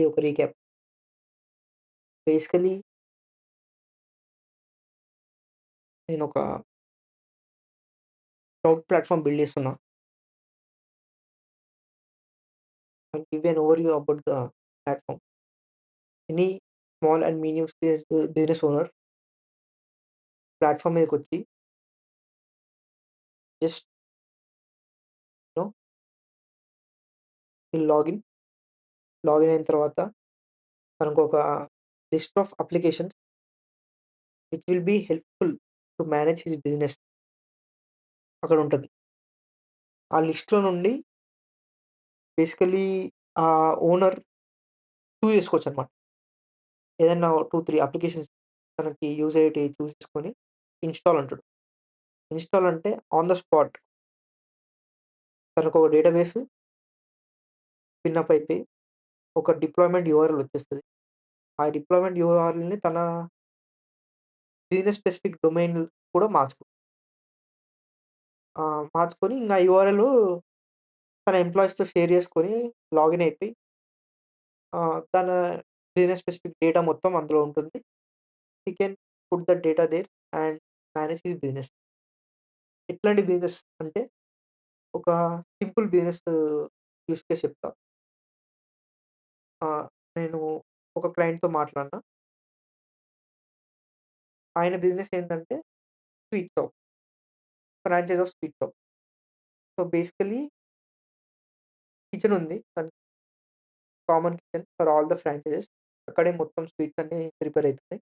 ఒక recap. Basically నేనొక cloud platform build చేస్తున్నా. I'll give an overview about the platform. Any small and medium stage business owner platform మీదకొచ్చి just no will login అయిన తర్వాత తనకొక list of applications which will be helpful to manage his business అక్కడుంటది. ఆ లిస్ట్‌లో నుండి basically ఆ owner choose చేసుకోవచ్చనమాట. ఏదన్నా 2, 3 అప్లికేషన్స్ తనకి యూజ్ అయ్యేటివి చూజ్ చేసుకొని ఇన్‌స్టాల్ అంటాడు. ఇన్‌స్టాల్ అంటే ఆన్ ద స్పాట్ తనకొక డేటాబేస్ స్పిన్ అప్ అయిపోయి ఒక డిప్లాయ్‌మెంట్ యూఆర్ఎల్ వచ్చేస్తది. ఆ డిప్లాయ్‌మెంట్ యూఆర్ఎల్‌ని తన బిజినెస్ స్పెసిఫిక్ డొమైన్ కూడా మార్చుకొని ఇంగ ఆ యూఆర్ఎల్ తన ఎంప్లాయీస్‌తో షేర్ చేసుకొని లాగిన్ అయిపోయి తన బిజినెస్ స్పెసిఫిక్ డేటా మొత్తం అందులో ఉంటుంది. He can put the data there and manage his business. ఎట్లాంటి బిజినెస్ అంటే ఒక సింపుల్ బిజినెస్ యూజ్ కేస్ చెప్తా. ఆహ్, నేను ఒక క్లయింట్‌తో మాట్లాడినా. ఆయన బిజినెస్ ఏంటంటే sweet shop. Franchise of sweet shop. So, basically kitchen ఉంది. Common kitchen for all the franchises. అక్కడే మొత్తం స్వీట్స్ అన్నీ ప్రిపేర్ అయితున్నాయి.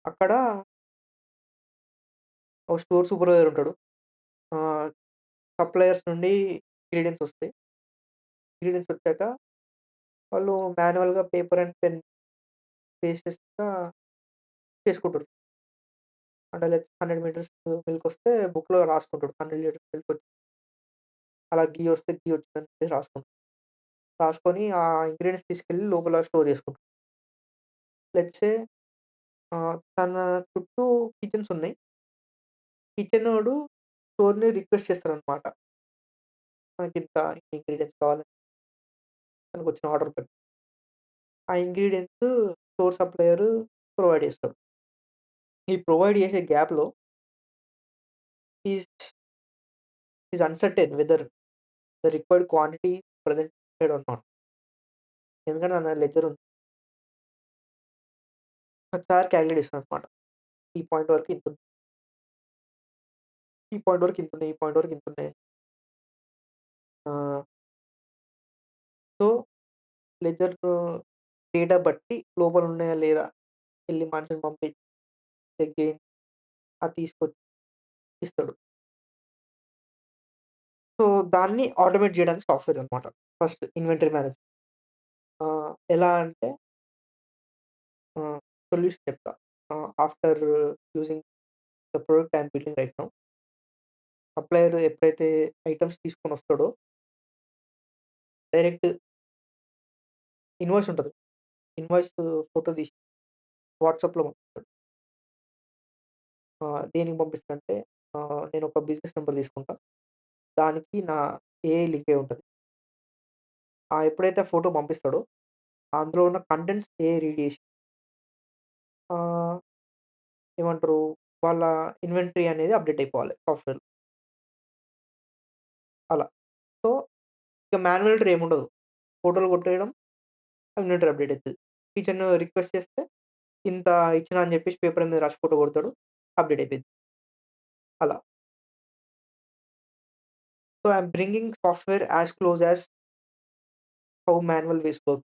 అక్కడ ఒక స్టోర్ సూపర్వైజర్ ఉంటాడు. ఆహ్, సప్లయర్స్ నుండి ఇంగ్రీడియెంట్స్ వస్తాయి. ఇంగ్రీడియెంట్స్ వచ్చాక వాళ్ళు మాన్యువల్‌గా పేపర్ అండ్ పెన్ బేసిస్‌గా చేసుకుంటారు. అంటే లైక్ 100 మీటర్స్ మిల్క్ వస్తే బుక్‌లో రాసుకుంటాడు. 100 లీటర్స్ మిల్క్ అలా ఘీ వస్తే ఘీ వచ్చిందని చెప్పేసి రాసుకుంటాడు. రాసుకొని ఆ ఇంగ్రీడియెంట్స్ తీసుకెళ్ళి లోపల స్టోర్ చేసుకుంటాడు. లెట్స్ సే తన చుట్టూ కిచెన్స్ ఉన్నాయి. కిచెనోడు స్టోర్‌ని రిక్వెస్ట్ చేస్తాడనమాట. నాకింత ఇంగ్రీడియెంట్స్ కావాలి. తనకొచ్చిన ఆర్డర్ బట్టి. ఆ ఇంగ్రీడియెంట్స్ స్టోర్ సప్లయర్ ప్రొవైడ్ చేస్తాడు. ఈ ప్రొవైడ్ చేసే గ్యాప్‌లో is is uncertain whether the required quantity presented or not. ఎందుకంటే నా లెడ్జర్ ఉంది. ప్రతిసారి కాలిక్యులేట్ చేస్తాడనమాట. ఈ పాయింట్ వరకు ఇంతుంది. ఈ పాయింట్ వరకు ఇంతున్నాయి. ఈ పాయింట్ వరకు ఇంతున్నాయి. ఆహ్, సో, లెడ్జర్‌లో డేటా బట్టి లోపల ఉన్నాయా లేదా ఎళ్లి మనిషిని పంపి చెక్ చేయించి అది తీసుకొచ్చి ఇస్తాడు. సో, దాన్ని ఆటోమేట్ చేయడానికి సాఫ్ట్‌వేర్ అనమాట. ఫస్ట్ ఇన్వెంటరీ మేనేజ్ ఎలా అంటే సొల్యూషన్ చెప్తా. After using the product I am building right now. Supplier ఎప్పుడైతే ఐటెమ్స్ తీసుకొనొస్తాడో డైరెక్ట్ ఇన్వాయిస్ ఉంటది. ఇన్వాయిస్ ఫోటో తీసి వాట్సాప్‌లో పంపిస్తాడు. దేనికి పంపిస్తాడంటే నేనొక బిజినెస్ నంబర్ తీసుకుంటా. దానికి నా ఏఐ లింక్ అయి ఉంటది. ఎప్పుడైతే ఫోటో పంపిస్తాడో అందులో ఉన్న కంటెంట్స్ ఏఐ రీడ్ చేసి ఆహ్, ఏమంటారు వాళ్ళ ఇన్వెంటరీ అనేది అప్‌డేట్ అయిపోవాలి సాఫ్ట్‌వేర్‌లో అలా. సో, ఇక మాన్యువల్ ఎంట్రీ ఏముండదు. ఫోటోలు కొట్టేయడం, ఇన్వెంటరీ అప్‌డేట్ అయితది. కిచెన్ రిక్వెస్ట్ చేస్తే ఇంత ఇచ్చినా అని చెప్పేసి పేపర్ మీద రాసి ఫోటో కొడతాడు. అప్‌డేట్ అయిపోద్ది. అలా. So, I am bringing software as close as how manual ways work.